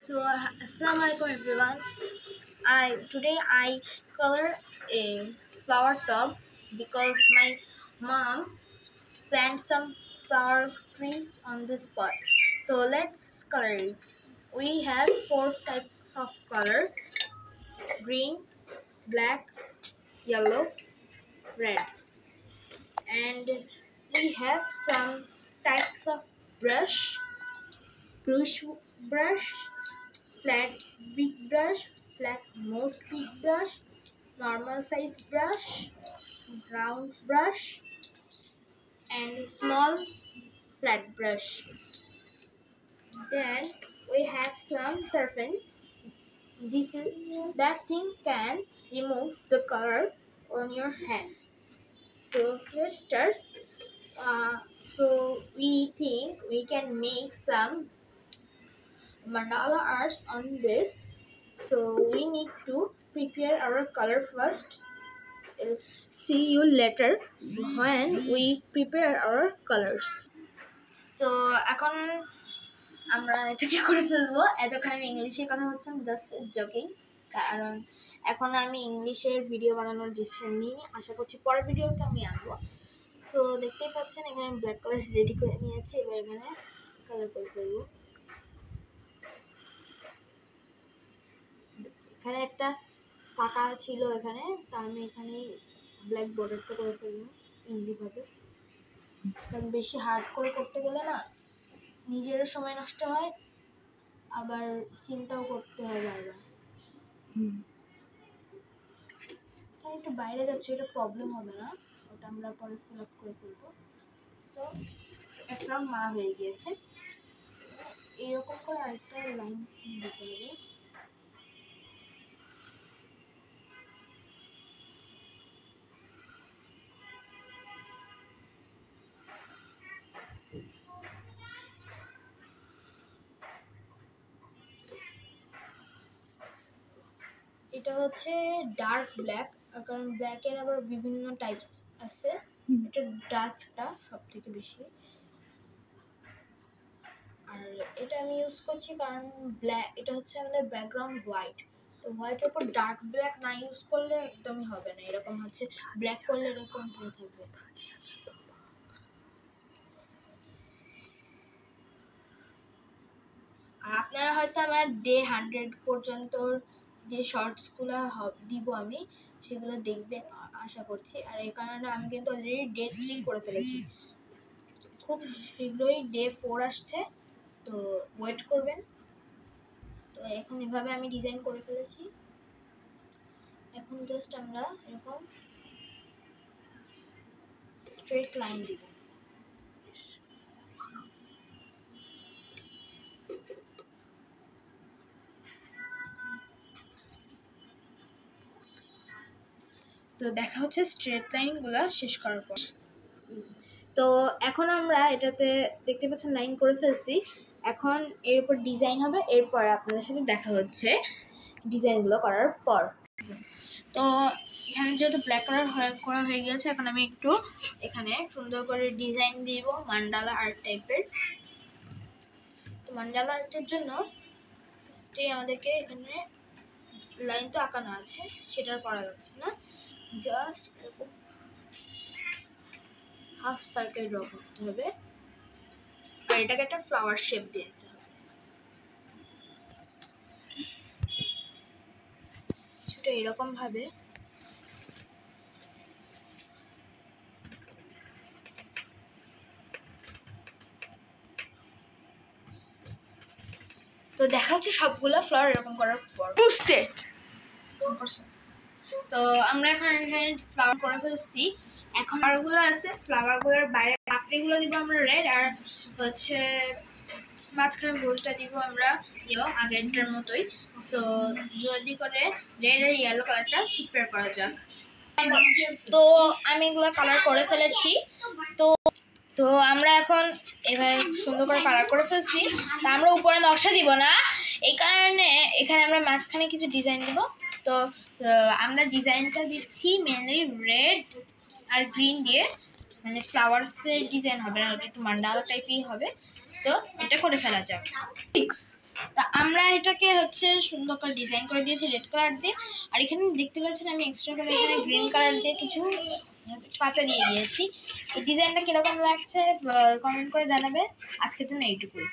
So, Assalamualaikum everyone. I color a flower tub because my mom planted some flower trees on this pot. So let's color it. We have four types of color: green, black, yellow, red, and we have some types of brush, brush brush, flat big brush, flat most big brush, normal size brush, round brush, and small flat brush. Then we have some turpin. This is that thing can remove the color on your hands. So let's start. So we think we can make some mandala arts on this. So we need to prepare our color first. See you later when we prepare our colors. তো এখন আমরা এটা কি করে ফেলবো, এতক্ষণ আমি ইংলিশে কথা বলছিলাম, জাস্ট জোকিং। কারণ এখন আমি ইংলিশের ভিডিও বানানোর ডিসিশন নিই, আশা করছি পরের ভিডিওটা আমি আনবো। সো দেখতেই পাচ্ছেন এখানে আমি ব্ল্যাক কালার রেডি করে নিয়েছি, এবার এখানে কালার করে ফেলবো। এখানে একটা ফাঁকা ছিল এখানে, তা আমি এখানে ব্ল্যাক বর্ডারটা করে ফেলবো ইজিভাবে। কারণ বেশি হার্ড করে করতে গেলে না নিজেরও সময় নষ্ট হয়, আবার চিন্তাও করতে হয় বারবার। এখানে একটু বাইরে যাচ্ছে, এটা প্রবলেম হবে না, ওটা আমরা পরে ফিল আপ করে ফেলবো। তো একটা মা হয়ে গিয়েছে, এরকম করে আরেকটা লাইন দিতে হবে। এটা হচ্ছে ডার্ক ব্ল্যাক, কারণ ব্ল্যাকের আবার বিভিন্ন টাইপস আছে, এটা ডার্কটা সব থেকে বেশি। আর এটা আমি ইউজ করছি কারণ ব্ল্যাক, এটা হচ্ছে আমাদের ব্যাকগ্রাউন্ড হোয়াইট, তো হোয়াইটের উপর ডার্ক ব্ল্যাক না ইউজ করলে একদমই হবে না, এরকম হচ্ছে ব্ল্যাক করলে এরকম হয়ে থাকবে। আর আপনারা হয়তো আমার ডে 100 পর্যন্ত যে শর্টসগুলো দিব আমি, সেগুলো দেখবেন আশা করছি। আর এই কারণে আমি কিন্তু অলরেডি ডে 3 করে ফেলেছি, খুব শীঘ্রই ডে 4 আসছে, তো ওয়েট করবেন। তো এখন এভাবে আমি ডিজাইন করে ফেলেছি, এখন জাস্ট আমরা এরকম স্ট্রেট লাইন দিব। তো দেখা হচ্ছে স্ট্রেট লাইনগুলো শেষ করার পর। তো এখন আমরা এটাতে দেখতে পাচ্ছেন লাইন করে ফেলছি, এখন এর উপর ডিজাইন হবে, এরপর আপনাদের সাথে দেখা হচ্ছে ডিজাইনগুলো করার পর। তো এখানে যেহেতু ব্ল্যাক কালার করা হয়ে গেছে, এখন আমি একটু এখানে সুন্দর করে ডিজাইন দিব মান্ডালা আর্ট টাইপের। তো মান্ডালা আর্টের জন্য আমাদেরকে এখানে লাইন তো আঁকানো আছে, সেটা করা যাচ্ছে না, জাস্ট এরকম হাফ সার্কেল ড্র করতে হবে, আর এটাকে একটা ফ্লাওয়ার শেপ দিয়ে দিতে হবে সেটা এরকম ভাবে। তো দেখা হচ্ছে সবগুলো ফ্লাওয়ার এরকম করার পর স্টেট। তো আমরা এখন এখানে ফ্লাওয়ার করে ফেলছি, এখন ফ্লাওয়ারগুলো আছে, ফ্লাওয়ারগুলোর বাইরে পাপড়িগুলো দিব আমরা রেড, আর হচ্ছে মাঝখানে গোলটা দিব আমরা ইয়েলো, আগেরটার মতোই। তো জলদি করে রেড আর ইয়েলো কালারটা প্রিপেয়ার করা যাক। তো আমি এগুলো কালার করে ফেলেছি, তো তো আমরা এখন এভাবে সুন্দর করে কালার করে ফেলছি। তা আমরা উপরে নকশা দিব না, এই কারণে এখানে আমরা মাঝখানে কিছু ডিজাইন দেব। তো আমরা ডিজাইনটা দিচ্ছি মেনলি রেড আর গ্রিন দিয়ে, মানে ফ্লাওয়ার্সের ডিজাইন হবে না, ওটা একটু মান্ডালা টাইপই হবে। তো এটা করে ফেলা যাক। তা আমরা এটাকে হচ্ছে সুন্দর করে ডিজাইন করে দিয়েছি রেড কালার দিয়ে। আর এখানে দেখতে পাচ্ছেন আমি এক্সট্রা করে এখানে গ্রিন কালার দিয়ে কিছু পাতা দিয়ে দিয়েছি। এই ডিজাইনটা কিরকম লাগছে কমেন্ট করে জানাবে। আজকের জন্য এইটুকুই।